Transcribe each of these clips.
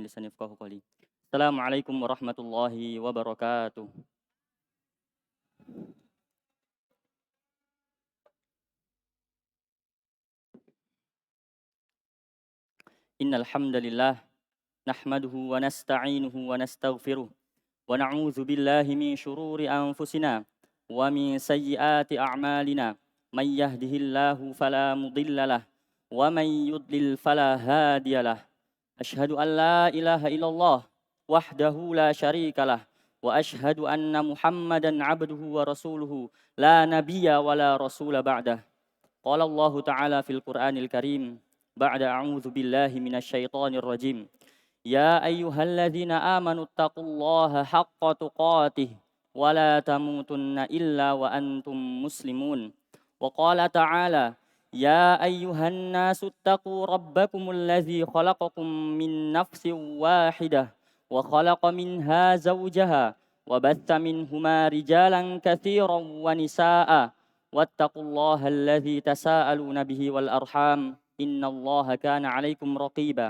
من لساني يفقهوا قولي. السلام عليكم ورحمة الله وبركاته. إن الحمد لله نحمده ونستعينه ونستغفره ونعوذ بالله من شرور أنفسنا ومن سيئات أعمالنا. من يهده الله فلا مضل له ومن يضلل فلا هادي له. أشهد أن لا إله إلا الله وحده لا شريك له وأشهد أن محمدا عبده ورسوله لا نبي ولا رسول بعده. قال الله تعالى في القرآن الكريم بعد أعوذ بالله من الشيطان الرجيم. يا أيها الذين آمنوا اتقوا الله حق تقاته ولا تموتن إلا وأنتم مسلمون. وقال تعالى يا أيها الناس اتقوا ربكم الذي خلقكم من نفس واحدة وخلق منها زوجها وبث منهما رجالا كثيرا ونساء واتقوا الله الذي تساءلون به والأرحام إن الله كان عليكم رقيبا.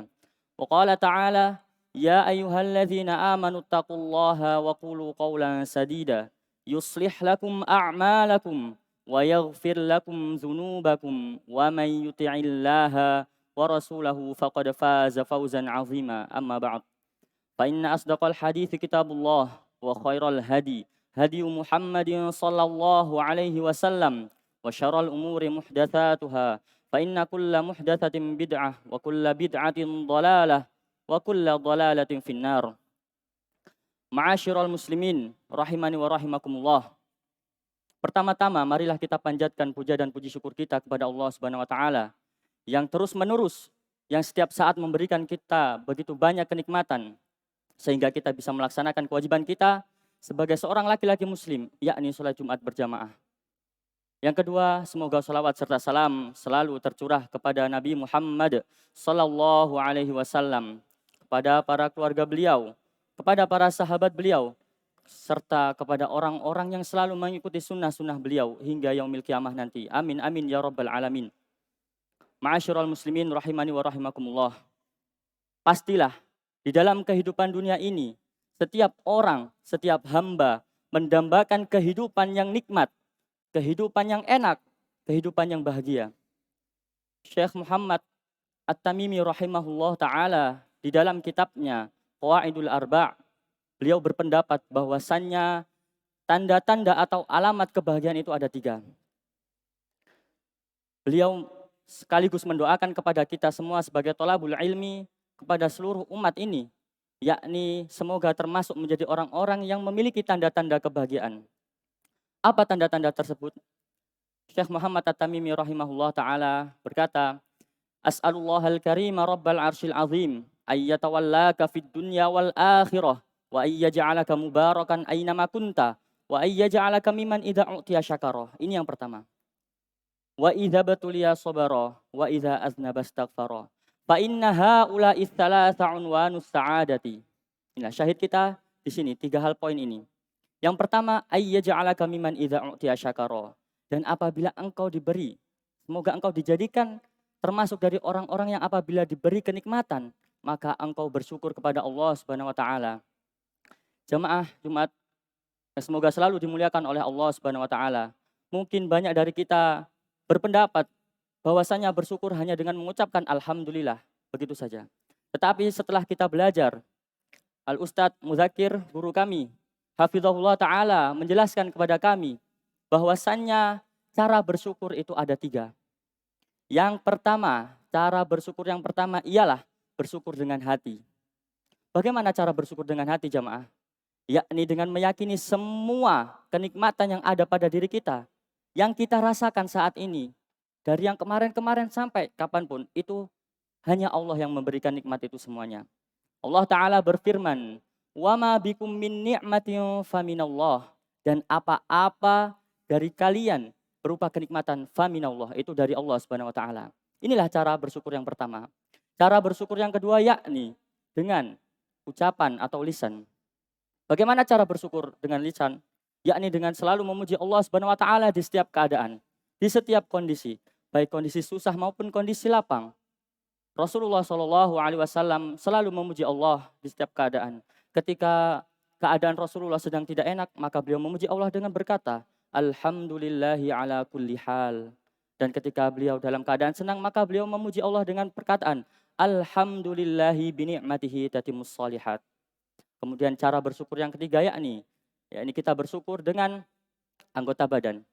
وقال تعالى يا أيها الذين آمنوا اتقوا الله وقولوا قولا سديدا يصلح لكم أعمالكم ويغفر لكم ذنوبكم ومن يطع الله ورسوله فقد فاز فوزا عظيما. أما بعد فإن أصدق الحديث كتاب الله وخير الهدي هدي محمد صلى الله عليه وسلم وشر الأمور محدثاتها فإن كل محدثة بدعة وكل بدعة ضلالة وكل ضلالة في النار. Ma'asyiral muslimin rahimani wa rahimakumullah. Pertama-tama marilah kita panjatkan puja dan puji syukur kita kepada Allah Subhanahu wa taala yang terus-menerus, yang setiap saat memberikan kita begitu banyak kenikmatan sehingga kita bisa melaksanakan kewajiban kita sebagai seorang laki-laki muslim, yakni sholat Jumat berjamaah. Yang kedua, semoga salawat serta salam selalu tercurah kepada Nabi Muhammad sallallahu alaihi wasallam, kepada para keluarga beliau, kepada para sahabat beliau, serta kepada orang-orang yang selalu mengikuti sunnah-sunnah beliau hingga yaumil kiamah nanti. Amin amin ya rabbal alamin. Ma'asyiral muslimin rahimani wa rahimakumullah. Pastilah di dalam kehidupan dunia ini, setiap orang, setiap hamba mendambakan kehidupan yang nikmat, kehidupan yang enak, kehidupan yang bahagia. Syekh Muhammad At-Tamimi rahimahullah ta'ala di dalam kitabnya Qawaidul Arba' beliau berpendapat bahwasannya tanda-tanda atau alamat kebahagiaan itu ada 3. Beliau sekaligus mendoakan kepada kita semua sebagai thalabul ilmi, kepada seluruh umat ini, yakni semoga termasuk menjadi orang-orang yang memiliki tanda-tanda kebahagiaan. Apa tanda-tanda tersebut? Syekh Muhammad At-Tamimi rahimahullah ta'ala berkata, As'alullahal karima rabbal arshil azim ayyatawallaka fid dunya wal akhirah wa ayyaj'alaka mubarakan aynama kunta wa ayyaj'alaka mimman idza u'tiya syakara. Ini yang pertama. Wa idza batuliya sabara wa idza aznaba astaghfara. Fa inna haula'i tsalatsa unwanus sa'adati. Inilah syahid kita di sini 3 hal poin ini. Yang pertama, ayyaj'alaka mimman idza u'tiya syakara. Dan apabila engkau diberi, semoga engkau dijadikan termasuk dari orang-orang yang apabila diberi kenikmatan, maka engkau bersyukur kepada Allah Subhanahu wa taala. Jamaah Jumat, semoga selalu dimuliakan oleh Allah Subhanahu wa taala. Mungkin banyak dari kita berpendapat bahwasanya bersyukur hanya dengan mengucapkan alhamdulillah, begitu saja. Tetapi setelah kita belajar, Al-Ustadz Muzakir, guru kami, hafizahullah ta'ala, menjelaskan kepada kami bahwasannya cara bersyukur itu ada 3. Yang pertama, cara bersyukur yang pertama ialah bersyukur dengan hati. Bagaimana cara bersyukur dengan hati jamaah? Yakni dengan meyakini semua kenikmatan yang ada pada diri kita, yang kita rasakan saat ini, dari yang kemarin-kemarin sampai kapanpun, itu hanya Allah yang memberikan nikmat itu semuanya. Allah Ta'ala berfirman, وَمَا بِكُم مِّن نِعْمَةٍ فَمِنَاللَّهِ. Dan apa-apa dari kalian berupa kenikmatan faminallah, itu dari Allah Subhanahu wa taala. Inilah cara bersyukur yang pertama. Cara bersyukur yang kedua yakni dengan ucapan atau lisan. Bagaimana cara bersyukur dengan lisan? Yakni dengan selalu memuji Allah Subhanahu wa taala di setiap keadaan, di setiap kondisi, baik kondisi susah maupun kondisi lapang. Rasulullah Shallallahu Alaihi Wasallam selalu memuji Allah di setiap keadaan. Ketika keadaan Rasulullah sedang tidak enak, maka beliau memuji Allah dengan berkata, Alhamdulillahi ala kulli hal. Dan ketika beliau dalam keadaan senang, maka beliau memuji Allah dengan perkataan, Alhamdulillahi bini'matihi tatimmus solihat. Kemudian cara bersyukur yang ketiga yakni kita bersyukur dengan anggota badan.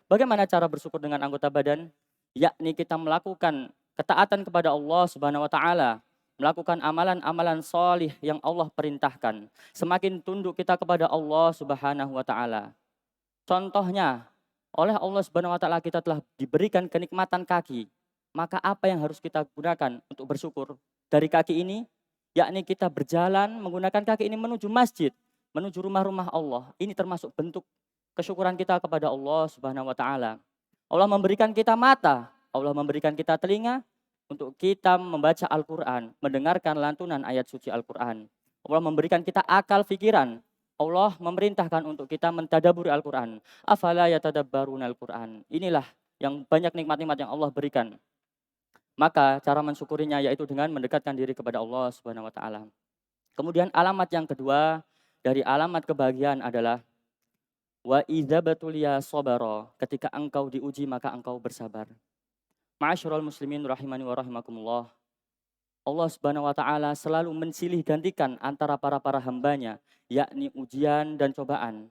Bagaimana cara bersyukur dengan anggota badan? Yakni kita melakukan ketaatan kepada Allah Subhanahu wa taala, melakukan amalan-amalan solih yang Allah perintahkan. Semakin tunduk kita kepada Allah Subhanahu wa taala. Contohnya, oleh Allah Subhanahu wa taala kita telah diberikan kenikmatan kaki. Maka apa yang harus kita gunakan untuk bersyukur? Dari kaki ini, yakni kita berjalan menggunakan kaki ini menuju masjid, menuju rumah-rumah Allah. Ini termasuk bentuk kesyukuran kita kepada Allah Subhanahu wa taala. Allah memberikan kita mata, Allah memberikan kita telinga untuk kita membaca Al-Qur'an, mendengarkan lantunan ayat suci Al-Qur'an. Allah memberikan kita akal pikiran. Allah memerintahkan untuk kita mentadaburi Al-Qur'an. Afala yatadabbaruna Al-Qur'an. Inilah yang banyak nikmat-nikmat yang Allah berikan. Maka cara mensyukurinya yaitu dengan mendekatkan diri kepada Allah Subhanahu wa taala. Kemudian alamat yang kedua dari alamat kebahagiaan adalah wa idza batuliya sabara, ketika engkau diuji maka engkau bersabar. Ma'asyiral muslimin rahimani wa rahimakumullah. Allah Subhanahu wa taala selalu mensilih gantikan antara para hambanya, yakni ujian dan cobaan.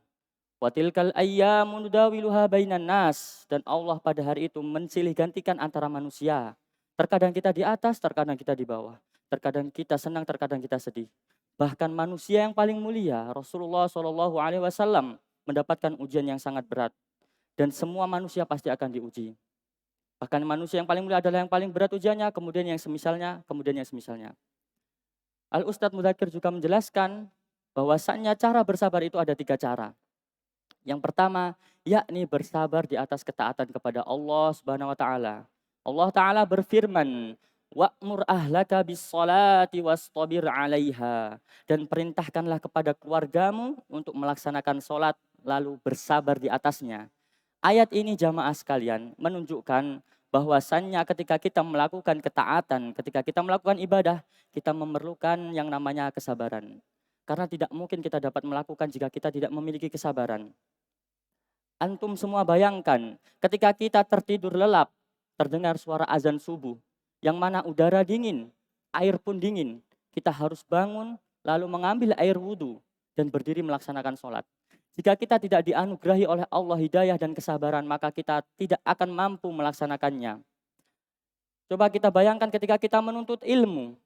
Wa tilkal ayyamu nudawiluha bainan nas, dan Allah pada hari itu mensilih gantikan antara manusia. Terkadang kita di atas, terkadang kita di bawah. Terkadang kita senang, terkadang kita sedih. Bahkan manusia yang paling mulia, Rasulullah Shallallahu Alaihi Wasallam, mendapatkan ujian yang sangat berat. Dan semua manusia pasti akan diuji. Bahkan manusia yang paling mulia adalah yang paling berat ujiannya, kemudian yang semisalnya, kemudian yang semisalnya. Al-Ustadz Mudzakkir juga menjelaskan bahwasannya cara bersabar itu ada 3 cara. Yang pertama, yakni bersabar di atas ketaatan kepada Allah Subhanahu wa taala. Allah taala berfirman, wa'mur ahlaka bis-sholati wastabir 'alaiha, dan perintahkanlah kepada keluargamu untuk melaksanakan sholat lalu bersabar di atasnya. Ayat ini jamaah sekalian menunjukkan bahwasannya ketika kita melakukan ketaatan, ketika kita melakukan ibadah, kita memerlukan yang namanya kesabaran. Karena tidak mungkin kita dapat melakukan jika kita tidak memiliki kesabaran. Antum semua bayangkan ketika kita tertidur lelap, terdengar suara azan subuh, yang mana udara dingin, air pun dingin. Kita harus bangun lalu mengambil air wudhu dan berdiri melaksanakan sholat. Jika kita tidak dianugerahi oleh Allah hidayah dan kesabaran, maka kita tidak akan mampu melaksanakannya. Coba kita bayangkan ketika kita menuntut ilmu,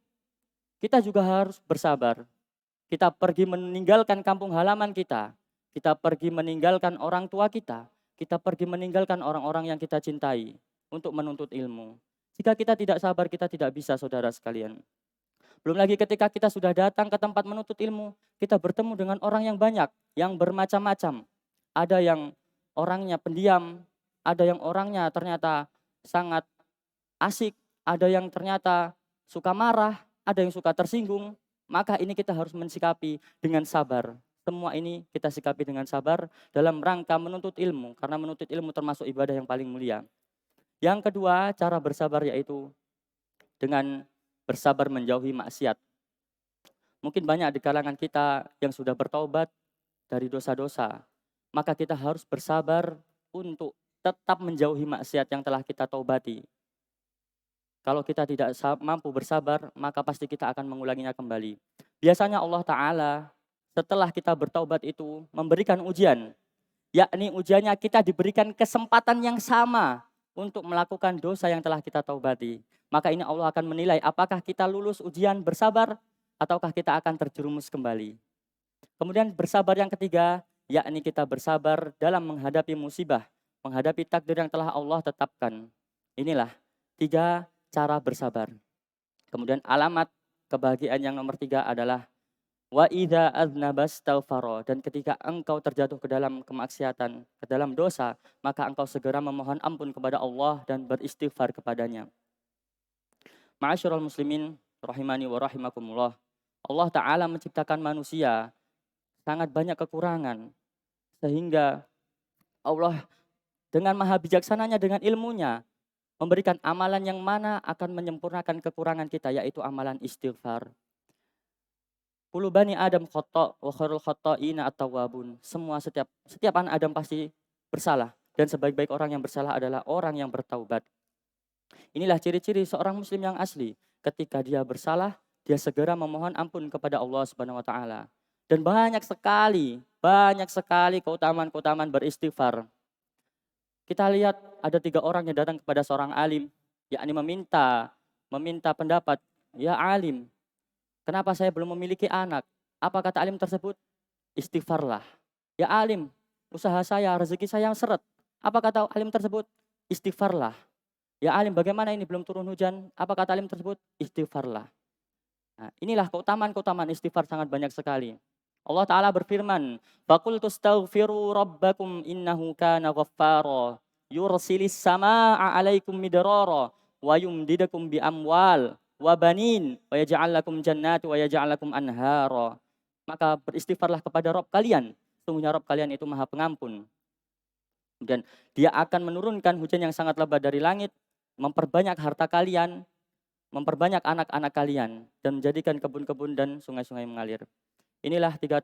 kita juga harus bersabar. Kita pergi meninggalkan kampung halaman kita pergi meninggalkan orang tua kita pergi meninggalkan orang-orang yang kita cintai untuk menuntut ilmu. Jika kita tidak sabar, kita tidak bisa, saudara sekalian. Belum lagi ketika kita sudah datang ke tempat menuntut ilmu, kita bertemu dengan orang yang banyak, yang bermacam-macam. Ada yang orangnya pendiam, ada yang orangnya ternyata sangat asik, ada yang ternyata suka marah, ada yang suka tersinggung. Maka ini kita harus mensikapi dengan sabar. Semua ini kita sikapi dengan sabar dalam rangka menuntut ilmu, karena menuntut ilmu termasuk ibadah yang paling mulia. Yang kedua, cara bersabar yaitu dengan bersabar menjauhi maksiat. Mungkin banyak di kalangan kita yang sudah bertaubat dari dosa-dosa. Maka kita harus bersabar untuk tetap menjauhi maksiat yang telah kita taubati. Kalau kita tidak mampu bersabar, maka pasti kita akan mengulanginya kembali. Biasanya Allah Ta'ala setelah kita bertaubat itu memberikan ujian. Yakni ujiannya kita diberikan kesempatan yang sama untuk melakukan dosa yang telah kita taubati. Maka ini Allah akan menilai apakah kita lulus ujian bersabar ataukah kita akan terjerumus kembali. Kemudian bersabar yang ketiga, yakni kita bersabar dalam menghadapi musibah, menghadapi takdir yang telah Allah tetapkan. Inilah 3 cara bersabar. Kemudian alamat kebahagiaan yang nomor 3 adalah wa idza aznabastaghfara, dan ketika engkau terjatuh ke dalam kemaksiatan, ke dalam dosa, maka engkau segera memohon ampun kepada Allah dan beristighfar kepadanya. Ma'asyiral muslimin rahimani wa rahimakumullah. Allah Ta'ala menciptakan manusia sangat banyak kekurangan. Sehingga Allah dengan maha bijaksananya, dengan ilmunya, memberikan amalan yang mana akan menyempurnakan kekurangan kita, yaitu amalan istighfar. Kullu bani Adam khata' wa khairul khata'ina at-tawwabun. Setiap anak Adam pasti bersalah dan sebaik-baik orang yang bersalah adalah orang yang bertaubat. Inilah ciri-ciri seorang muslim yang asli. Ketika dia bersalah, dia segera memohon ampun kepada Allah Subhanahu wa taala. Dan banyak sekali keutamaan-keutamaan beristighfar. Kita lihat ada 3 orang yang datang kepada seorang alim, yakni meminta pendapat, "Ya alim, kenapa saya belum memiliki anak?" Apa kata alim tersebut? Istighfarlah. "Ya alim, usaha saya, rezeki saya seret." Apa kata alim tersebut? Istighfarlah. "Ya alim, bagaimana ini belum turun hujan?" Apa kata alim tersebut? Istighfarlah. Nah, inilah keutamaan-keutamaan istighfar sangat banyak sekali. Allah Ta'ala berfirman, "Faqultu astaghfiru rabbakum innahu kana ghaffara, yursilis samaa'a 'alaikum midrara, wa yumdidakum bi amwal wa banin, wa yaj'al lakum jannati wa yaj'al lakum anhara." Maka beristighfarlah kepada Rabb kalian, sungguhnya Rabb kalian itu Maha Pengampun. Dan Dia akan menurunkan hujan yang sangat lebat dari langit, memperbanyak harta kalian, memperbanyak anak-anak kalian, dan menjadikan kebun-kebun dan sungai-sungai mengalir. Inilah 3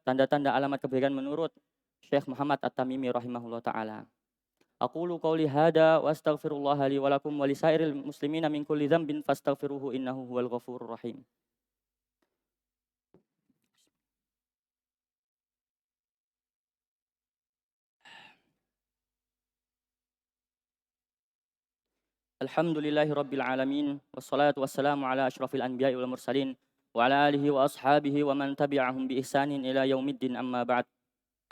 tanda-tanda alamat kebaikan menurut Syekh Muhammad At-Tamimi rahimahullah taala. Aqulu qouli hada wa astaghfirullah li wa lakum wa lisairil muslimina min kulli dzambin fastaghfiruhu innahu huwal ghafurur rahim. Alhamdulillahi rabbil alamin wassalatu wassalamu ala asyrafil anbiya'i wal mursalin wa ala alihi wa ashabihi wa man tabi'ahum bi ihsanin ila yaumiddin amma ba'd.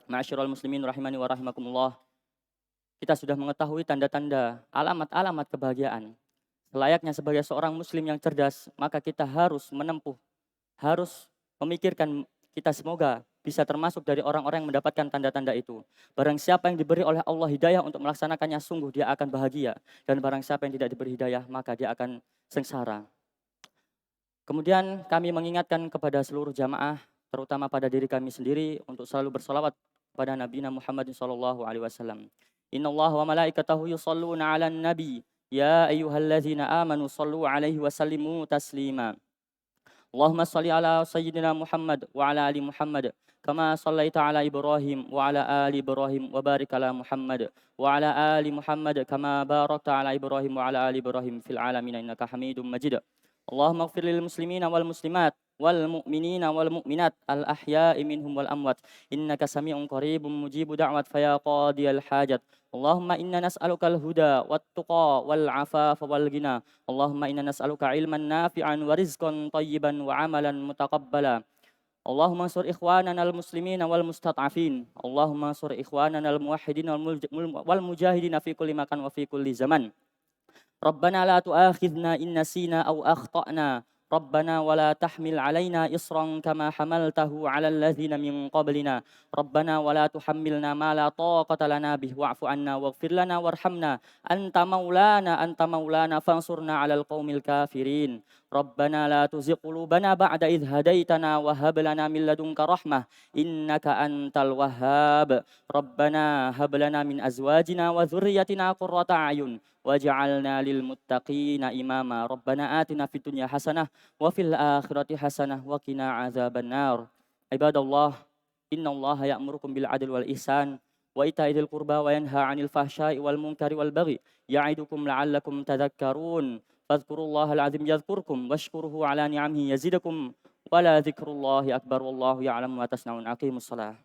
Ma'asyiral muslimin rahimani wa rahimakumullah. Kita sudah mengetahui tanda-tanda, alamat-alamat kebahagiaan. Selayaknya sebagai seorang muslim yang cerdas, maka kita harus memikirkan kita semoga bisa termasuk dari orang-orang yang mendapatkan tanda-tanda itu. Barang siapa yang diberi oleh Allah hidayah untuk melaksanakannya, sungguh dia akan bahagia. Dan barang siapa yang tidak diberi hidayah, maka dia akan sengsara. Kemudian kami mengingatkan kepada seluruh jamaah, terutama pada diri kami sendiri, untuk selalu bersolawat kepada Nabi Muhammad SAW. Inna Allah wa malaikatahu yusalluna ala nabi, ya ayyuhalladzina amanu sallu alaihi wa sallimu taslima. Allahumma salli ala sayyidina Muhammad wa ala ali Muhammad, kama sallaita ala Ibrahim wa ala ali Ibrahim, wa barik ala Muhammad wa ala ali Muhammad, kama barakta ala Ibrahim wa ala ali Ibrahim fil alamin innaka Hamidum Majid. Allahumma ighfir lil muslimina wal muslimat wal mu'minina wal mu'minat al ahya'i minhum wal amwat innaka sami'un qaribun mujibu da'wat faya qadiyal hajat. Allahumma inna nas'aluka al huda wat tuqa wal afafa wal ghina. Allahumma inna nas'aluka ilman nafi'an wa rizqan tayyiban wa amalan mutaqabbala. Allahumma ansur ikhwanana al muslimina wal mustata'afin. Allahumma ansur ikhwanana al muwahhidin wal mujahidin fi kulli makan wa fi kulli zaman. Rabbana la tu'akhidna in nasina aw akhtana. Rabbana wa la tahmil alaina isran kama hamaltahu 'alal ladzina min qablina. Rabbana wa la tuhammilna ma la taqata lana bih wa'fu 'anna waghfir lana warhamna. Anta maulana fansurna 'alal qaumil kafirin. Rabbana la tuzigh qulubana ba'da idh hadaitana wa hab lana min ladunka rahmah innaka antal wahhab. Rabbana hab lana min azwajina wa dzurriyyatina qurrata a'yun waj'alna lil muttaqina imama. Rabbana atina fid dunya hasanah wa fil akhirati hasanah wa qina adzabannar. Ibadallah, innallaha ya'murukum bil 'adli wal ihsan wa ita'i dzil qurba wa yanha 'anil fahsya'i wal munkari wal baghi ya'idukum la'allakum tadhakkarun. Fadhkurullahal 'azim yadhkurkum washkuruhu 'ala ni'amihi yazidakum wa la dzikrullahi akbar wallahu ya'lamu ma tasna'un. Aqimus shalah.